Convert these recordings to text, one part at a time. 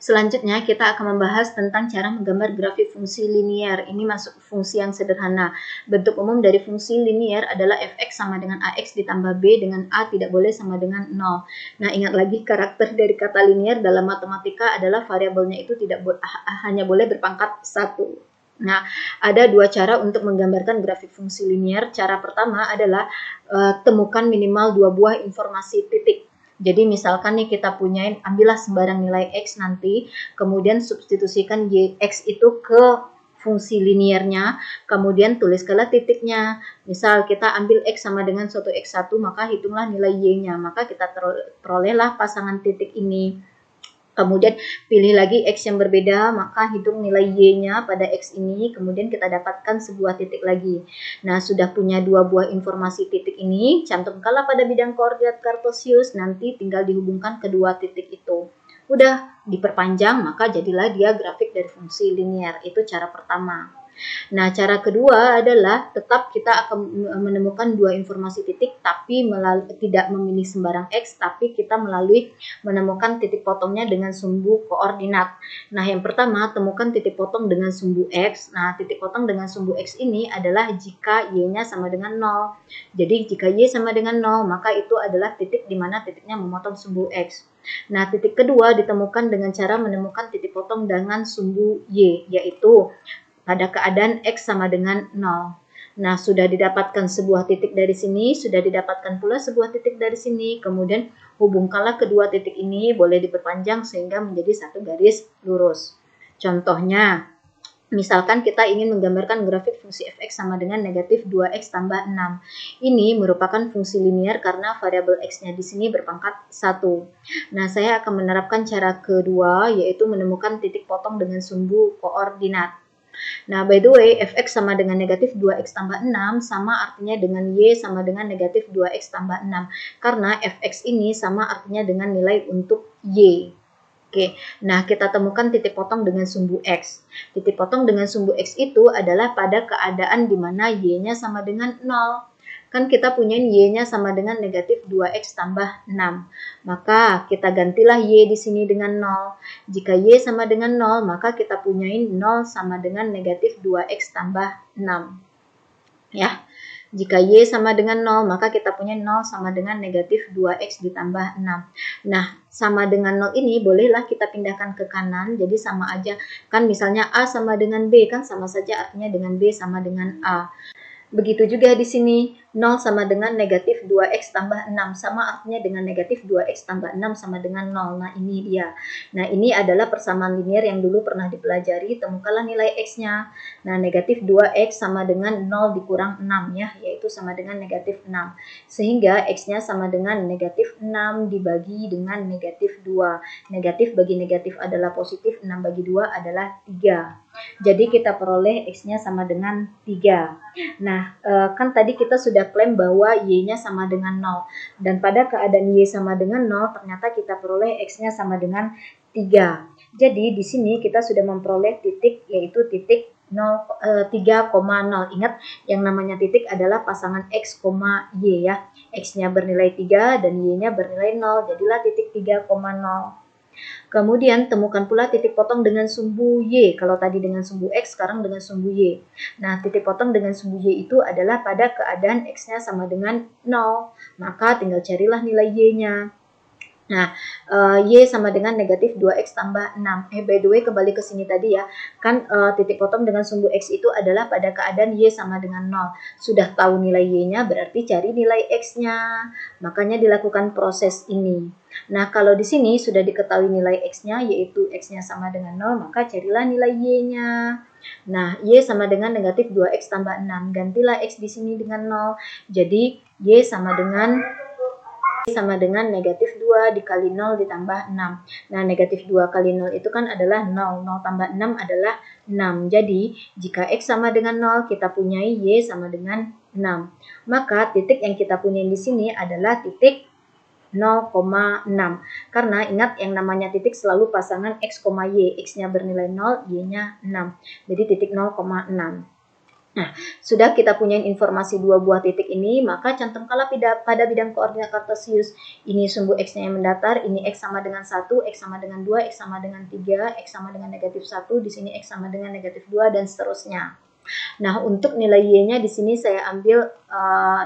Selanjutnya kita akan membahas tentang cara menggambar grafik fungsi linier. Ini masuk fungsi yang sederhana. Bentuk umum dari fungsi linier adalah fx sama dengan ax ditambah b dengan a tidak boleh sama dengan 0. Nah, ingat lagi karakter dari kata linier dalam matematika adalah variabelnya itu hanya boleh berpangkat 1. Nah, ada dua cara untuk menggambarkan grafik fungsi linier. Cara pertama adalah temukan minimal 2 buah informasi titik. Jadi misalkan nih kita punya, ambillah sembarang nilai x nanti, kemudian substitusikan x itu ke fungsi liniernya, kemudian tuliskanlah titiknya. Misal kita ambil x sama dengan suatu x1, maka hitunglah nilai y-nya, maka kita perolehlah pasangan titik ini. Kemudian pilih lagi x yang berbeda, maka hitung nilai y-nya pada x ini, kemudian kita dapatkan sebuah titik lagi. Nah, sudah punya 2 buah informasi titik ini, cantumkanlah pada bidang koordinat kartesius, nanti tinggal dihubungkan kedua titik itu. Udah diperpanjang, maka jadilah dia grafik dari fungsi linier. Itu cara pertama. Nah, cara kedua adalah tetap kita akan menemukan 2 informasi titik, tapi tidak memilih sembarang x, tapi kita menemukan titik potongnya dengan sumbu koordinat. Nah, yang pertama, temukan titik potong dengan sumbu x. Nah, titik potong dengan sumbu x ini adalah jika y-nya sama dengan 0. Jadi, jika y sama dengan 0, maka itu adalah titik di mana titiknya memotong sumbu x. Nah, titik kedua ditemukan dengan cara menemukan titik potong dengan sumbu y, yaitu pada keadaan x sama dengan 0. Nah, sudah didapatkan sebuah titik dari sini, sudah didapatkan pula sebuah titik dari sini, kemudian hubungkanlah kedua titik ini, boleh diperpanjang sehingga menjadi satu garis lurus. Contohnya, misalkan kita ingin menggambarkan grafik fungsi fx sama dengan negatif 2x tambah 6. Ini merupakan fungsi linier karena variabel x-nya di sini berpangkat 1. Nah, saya akan menerapkan cara kedua, yaitu menemukan titik potong dengan sumbu koordinat. Nah, by the way, fx sama dengan negatif 2x tambah 6 sama artinya dengan y sama dengan negatif 2x tambah 6. Karena fx ini sama artinya dengan nilai untuk y. Oke, nah kita temukan titik potong dengan sumbu x. Titik potong dengan sumbu x itu adalah pada keadaan di mana y-nya sama dengan 0. Kan kita punya y-nya sama dengan negatif 2x tambah 6. Maka kita gantilah y di sini dengan 0. Jika y sama dengan 0, maka kita punyain 0 sama dengan negatif 2x tambah 6. Ya, jika y sama dengan 0, maka kita punya 0 sama dengan negatif 2x ditambah 6. Nah, sama dengan 0 ini bolehlah kita pindahkan ke kanan, jadi sama aja. Kan misalnya A sama dengan B, kan sama saja artinya dengan B sama dengan A. Begitu juga di sini, 0 sama dengan negatif 2x tambah 6, sama artinya dengan negatif 2x tambah 6 sama dengan 0. Nah, ini dia. Nah, ini adalah persamaan linier yang dulu pernah dipelajari, temukanlah nilai x-nya. Nah, negatif 2x sama dengan 0 dikurang 6 ya, yaitu sama dengan negatif 6. Sehingga x-nya sama dengan negatif 6 dibagi dengan negatif 2. Negatif bagi negatif adalah positif, 6 bagi 2 adalah 3. Jadi kita peroleh x-nya sama dengan 3. Nah, kan tadi kita sudah klaim bahwa y-nya sama dengan 0. Dan pada keadaan y sama dengan 0, ternyata kita peroleh x-nya sama dengan 3. Jadi di sini kita sudah memperoleh titik, yaitu titik 3,0. Ingat, yang namanya titik adalah pasangan x, y ya. X-nya bernilai 3 dan y-nya bernilai 0. Jadilah titik 3,0. Kemudian temukan pula titik potong dengan sumbu y. Kalau tadi dengan sumbu x, sekarang dengan sumbu y. Nah, titik potong dengan sumbu y itu adalah pada keadaan x-nya sama dengan 0. Maka tinggal carilah nilai y-nya. Nah, y sama dengan negatif 2x tambah 6. By the way, kembali ke sini tadi ya. Kan titik potong dengan sumbu x itu adalah pada keadaan y sama dengan 0. Sudah tahu nilai y-nya, berarti cari nilai x-nya. Makanya dilakukan proses ini. Nah, kalau di sini sudah diketahui nilai x-nya, yaitu x-nya sama dengan 0, maka carilah nilai y-nya. Nah, y sama dengan negatif 2x tambah 6. Gantilah x di sini dengan 0. Jadi, y sama dengan negatif 2 dikali 0 ditambah 6. Nah, negatif 2 kali 0 itu kan adalah 0. 0 tambah 6 adalah 6. Jadi, jika x sama dengan 0, kita punyai y sama dengan 6. Maka titik yang kita punyai di sini adalah titik 0,6. Karena ingat, yang namanya titik selalu pasangan x, y. X-nya bernilai 0, y-nya 6. Jadi titik 0,6. Nah, sudah kita punya informasi dua buah titik ini, maka cantumkanlah pada bidang koordinat kartesius. Ini sumbu X-nya yang mendatar, ini X sama dengan 1, X sama dengan 2, X sama dengan 3, X sama dengan negatif 1, di sini X sama dengan negatif 2, dan seterusnya. Nah, untuk nilai Y-nya di sini saya ambil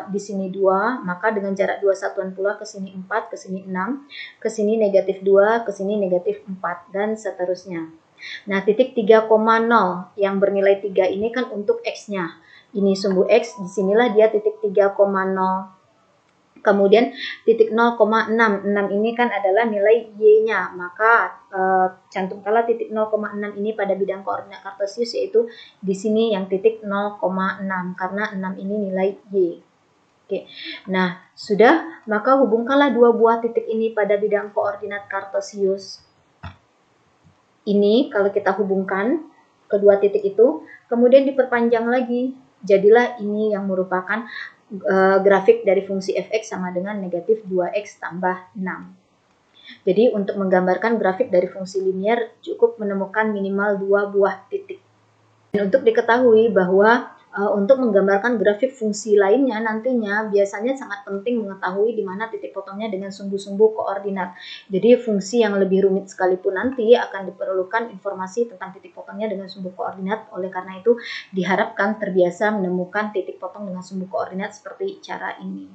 di sini 2, maka dengan jarak 2 satuan pula ke sini 4, ke sini 6, ke sini negatif 2, ke sini negatif 4, dan seterusnya. Nah, titik 3,0 yang bernilai 3 ini kan untuk X-nya. Ini sumbu X, disinilah dia titik 3,0. Kemudian titik 0,6, 6 ini kan adalah nilai Y-nya, maka cantumkanlah titik 0,6 ini pada bidang koordinat kartesius, yaitu di sini yang titik 0,6, karena 6 ini nilai Y. Oke, nah sudah, maka hubungkanlah dua buah titik ini pada bidang koordinat kartesius. Ini kalau kita hubungkan kedua titik itu, kemudian diperpanjang lagi, jadilah ini yang merupakan grafik dari fungsi fx sama dengan negatif 2x tambah 6. Jadi untuk menggambarkan grafik dari fungsi linier cukup menemukan minimal dua buah titik. Dan untuk diketahui bahwa untuk menggambarkan grafik fungsi lainnya nantinya biasanya sangat penting mengetahui di mana titik potongnya dengan sumbu-sumbu koordinat. Jadi fungsi yang lebih rumit sekalipun nanti akan diperlukan informasi tentang titik potongnya dengan sumbu koordinat. Oleh karena itu diharapkan terbiasa menemukan titik potong dengan sumbu koordinat seperti cara ini.